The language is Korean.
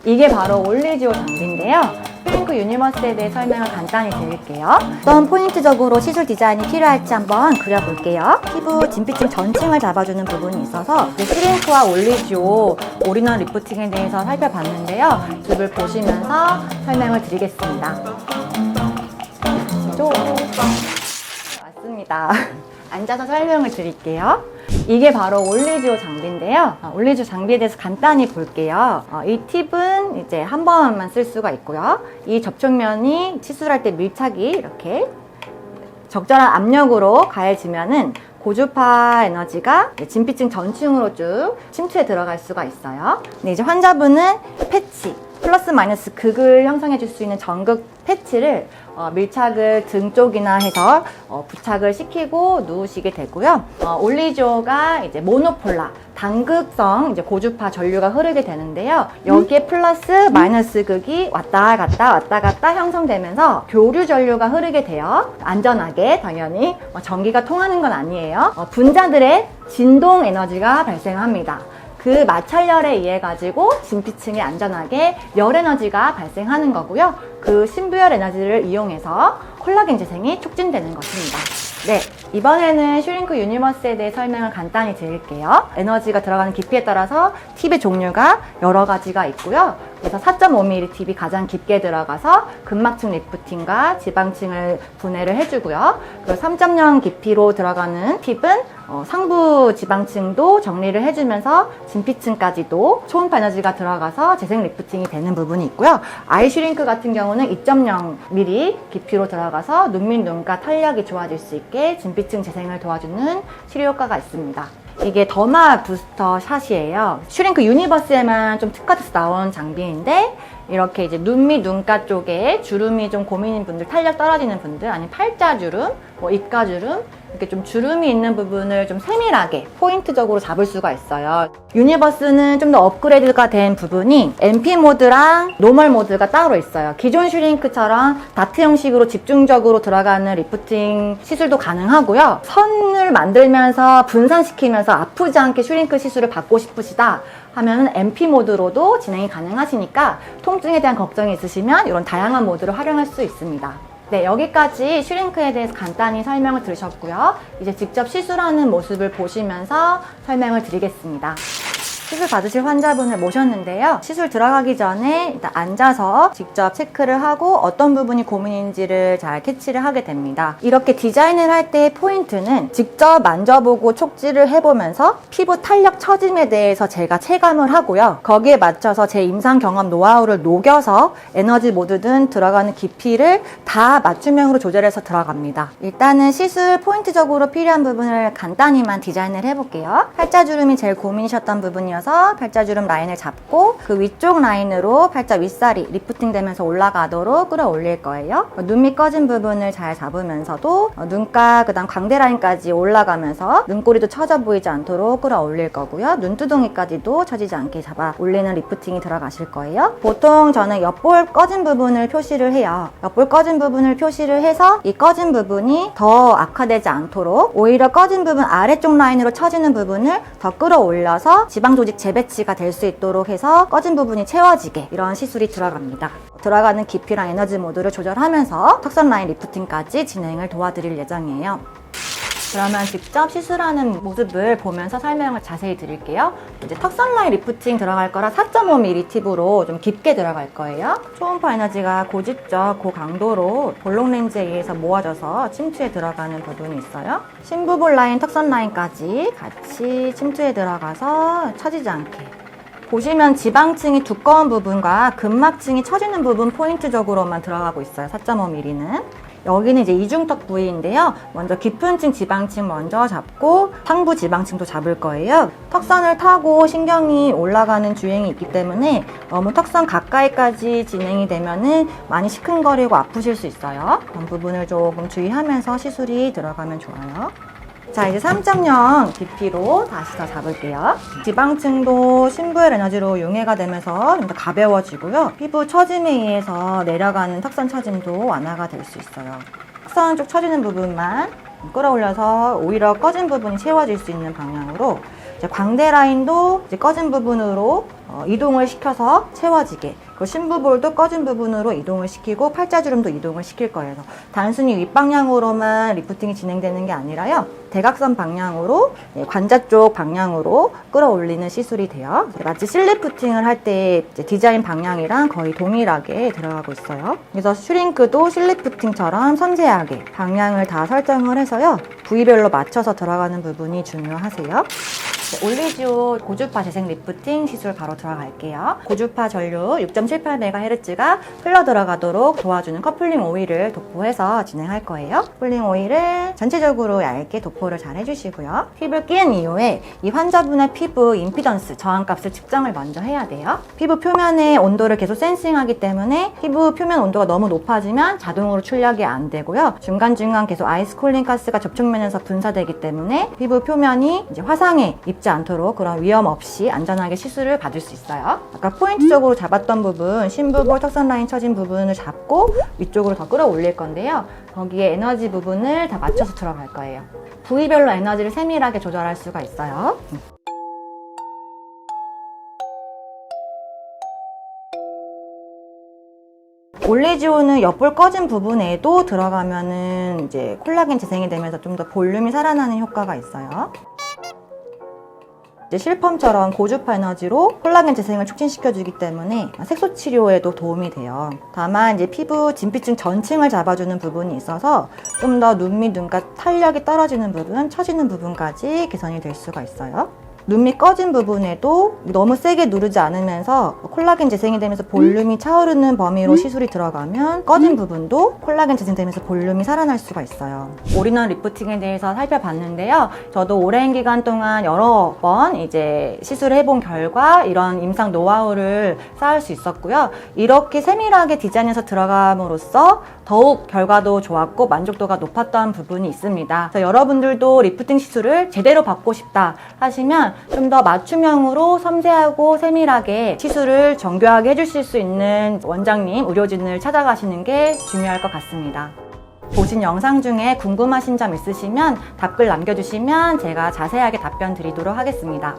이게 바로 올리지오 장비인데요. 슈링크 유니버스에 대해 설명을 간단히 드릴게요. 어떤 포인트적으로 시술 디자인이 필요할지 한번 그려볼게요. 피부 진피층 전층을 잡아주는 부분이 있어서 슈링크와 올리지오 올인원 리프팅에 대해서 살펴봤는데요. 팁을 보시면서 설명을 드리겠습니다. 맞습니다. 앉아서 설명을 드릴게요. 이게 바로 올리지오 장비인데요. 올리지오 장비에 대해서 간단히 볼게요. 이 팁은 이제 한 번만 쓸 수가 있고요. 이 접촉면이 시술할 때 밀착이 이렇게 적절한 압력으로 가해지면은 고주파 에너지가 진피층 전층으로 쭉 침투해 들어갈 수가 있어요. 근데 이제 환자분은 패치, 플러스 마이너스 극을 형성해 줄 수 있는 전극 패치를 밀착을 등 쪽이나 해서 부착을 시키고 누우시게 되고요. 올리지오가 이제 모노폴라, 단극성 이제 고주파 전류가 흐르게 되는데요. 여기에 플러스 마이너스 극이 왔다 갔다 형성되면서 교류 전류가 흐르게 돼요. 안전하게 당연히 전기가 통하는 건 아니에요. 분자들의 진동 에너지가 발생합니다. 그 마찰열에 의해 가지고 진피층에 안전하게 열 에너지가 발생하는 거고요. 그 신부열 에너지를 이용해서 콜라겐 재생이 촉진되는 것입니다. 네, 이번에는 슈링크 유니버스에 대해 설명을 간단히 드릴게요. 에너지가 들어가는 깊이에 따라서 팁의 종류가 여러 가지가 있고요. 그래서 4.5mm 팁이 가장 깊게 들어가서 근막층 리프팅과 지방층을 분해를 해주고요. 그리고 3.0 깊이로 들어가는 팁은 상부 지방층도 정리를 해주면서 진피층까지도 초음파 에너지가 들어가서 재생 리프팅이 되는 부분이 있고요. 아이 슈링크 같은 경우는 2.0mm 깊이로 들어가서 눈 밑 눈가 탄력이 좋아질 수 있게 진피층 재생을 도와주는 치료 효과가 있습니다. 이게 더마 부스터 샷이에요. 슈링크 유니버스에만 좀 특화돼서 나온 장비인데 이렇게 이제 눈 밑 눈가 쪽에 주름이 좀 고민인 분들, 탄력 떨어지는 분들, 아니면 팔자주름, 입가주름 이렇게 좀 주름이 있는 부분을 좀 세밀하게 포인트적으로 잡을 수가 있어요. 유니버스는 좀 더 업그레이드가 된 부분이 MP 모드랑 노멀 모드가 따로 있어요. 기존 슈링크처럼 다트 형식으로 집중적으로 들어가는 리프팅 시술도 가능하고요. 선을 만들면서 분산시키면서 아프지 않게 슈링크 시술을 받고 싶으시다 하면 MP 모드로도 진행이 가능하시니까 통증에 대한 걱정이 있으시면 이런 다양한 모드를 활용할 수 있습니다. 네, 여기까지 슈링크에 대해서 간단히 설명을 들으셨고요. 이제 직접 시술하는 모습을 보시면서 설명을 드리겠습니다. 시술 받으실 환자분을 모셨는데요. 시술 들어가기 전에 일단 앉아서 직접 체크를 하고 어떤 부분이 고민인지를 잘 캐치를 하게 됩니다. 이렇게 디자인을 할 때의 포인트는 직접 만져보고 촉지를 해보면서 피부 탄력 처짐에 대해서 제가 체감을 하고요. 거기에 맞춰서 제 임상 경험 노하우를 녹여서 에너지 모드든 들어가는 깊이를 다 맞춤형으로 조절해서 들어갑니다. 일단은 시술 포인트적으로 필요한 부분을 간단히만 디자인을 해볼게요. 팔자주름이 제일 고민이셨던 부분이어서 팔자주름 라인을 잡고 그 위쪽 라인으로 팔자 윗살이 리프팅 되면서 올라가도록 끌어올릴 거예요. 눈 밑 꺼진 부분을 잘 잡으면서도 눈가 그다음 광대 라인까지 올라가면서 눈꼬리도 처져 보이지 않도록 끌어올릴 거고요. 눈두덩이까지도 처지지 않게 잡아 올리는 리프팅이 들어가실 거예요. 보통 저는 옆볼 꺼진 부분을 표시를 해요. 옆볼 꺼진 부분을 표시를 해서 이 꺼진 부분이 더 악화되지 않도록 오히려 꺼진 부분 아래쪽 라인으로 처지는 부분을 더 끌어올려서 지방 조직 재배치가 될 수 있도록 해서 꺼진 부분이 채워지게 이런 시술이 들어갑니다. 들어가는 깊이랑 에너지 모드를 조절하면서 턱선 라인 리프팅까지 진행을 도와드릴 예정이에요. 그러면 직접 시술하는 모습을 보면서 설명을 자세히 드릴게요. 이제 턱선 라인 리프팅 들어갈 거라 4.5mm 팁으로 좀 깊게 들어갈 거예요. 초음파 에너지가 고집적, 고강도로 볼록 렌즈에 의해서 모아져서 침투에 들어가는 부분이 있어요. 심부볼 라인, 턱선 라인까지 같이 침투에 들어가서 처지지 않게. 보시면 지방층이 두꺼운 부분과 근막층이 처지는 부분 포인트적으로만 들어가고 있어요. 4.5mm는. 여기는 이제 이중턱 부위인데요. 먼저 깊은 층 지방층 먼저 잡고 상부 지방층도 잡을 거예요. 턱선을 타고 신경이 올라가는 주행이 있기 때문에 너무 턱선 가까이까지 진행이 되면은 많이 시큰거리고 아프실 수 있어요. 그런 부분을 조금 주의하면서 시술이 들어가면 좋아요. 자, 이제 3.0 깊이로 다시 더 잡을게요. 지방층도 심부열 에너지로 융해가 되면서 좀 더 가벼워지고요. 피부 처짐에 의해서 내려가는 턱선 처짐도 완화가 될 수 있어요. 턱선 쪽 처지는 부분만 끌어올려서 오히려 꺼진 부분이 채워질 수 있는 방향으로 이제 광대 라인도 이제 꺼진 부분으로 이동을 시켜서 채워지게, 그 심부볼도 꺼진 부분으로 이동을 시키고 팔자주름도 이동을 시킬 거예요. 단순히 윗방향으로만 리프팅이 진행되는 게 아니라요, 대각선 방향으로 관자 쪽 방향으로 끌어올리는 시술이 돼요. 마치 실리프팅을 할 때 디자인 방향이랑 거의 동일하게 들어가고 있어요. 그래서 슈링크도 실리프팅처럼 섬세하게 방향을 다 설정을 해서요, 부위별로 맞춰서 들어가는 부분이 중요하세요. 올리지오 고주파 재생 리프팅 시술 바로 들어갈게요. 고주파 전류 6.78MHz가 흘러 들어가도록 도와주는 커플링 오일을 도포해서 진행할 거예요. 커플링 오일을 전체적으로 얇게 도포를 잘 해주시고요. 팁을 끼운 이후에 이 환자분의 피부 임피던스 저항값을 측정을 먼저 해야 돼요. 피부 표면의 온도를 계속 센싱하기 때문에 피부 표면 온도가 너무 높아지면 자동으로 출력이 안 되고요. 중간중간 계속 아이스콜린 가스가 접촉면에서 분사되기 때문에 피부 표면이 이제 화상에 입지 않도록 그런 위험 없이 안전하게 시술을 받을 수 있어요. 아까 포인트적으로 잡았던 부분, 심부볼 턱선 라인 처진 부분을 잡고 위쪽으로 더 끌어올릴 건데요. 거기에 에너지 부분을 다 맞춰서 들어갈 거예요. 부위별로 에너지를 세밀하게 조절할 수가 있어요. 올리지오는 옆볼 꺼진 부분에도 들어가면은 이제 콜라겐 재생이 되면서 좀 더 볼륨이 살아나는 효과가 있어요. 이제 실펌처럼 고주파 에너지로 콜라겐 재생을 촉진시켜주기 때문에 색소 치료에도 도움이 돼요. 다만 이제 피부 진피층 전층을 잡아주는 부분이 있어서 좀 더 눈 밑 눈가 탄력이 떨어지는 부분, 처지는 부분까지 개선이 될 수가 있어요. 눈 밑 꺼진 부분에도 너무 세게 누르지 않으면서 콜라겐 재생이 되면서 볼륨이 차오르는 범위로 시술이 들어가면 꺼진 부분도 콜라겐 재생되면서 볼륨이 살아날 수가 있어요. 올인원 리프팅에 대해서 살펴봤는데요. 저도 오랜 기간 동안 여러 번 이제 시술을 해본 결과 이런 임상 노하우를 쌓을 수 있었고요. 이렇게 세밀하게 디자인해서 들어감으로써 더욱 결과도 좋았고 만족도가 높았던 부분이 있습니다. 그래서 여러분들도 리프팅 시술을 제대로 받고 싶다 하시면 좀 더 맞춤형으로 섬세하고 세밀하게 시술을 정교하게 해주실 수 있는 원장님, 의료진을 찾아가시는 게 중요할 것 같습니다. 보신 영상 중에 궁금하신 점 있으시면 답글 남겨주시면 제가 자세하게 답변 드리도록 하겠습니다.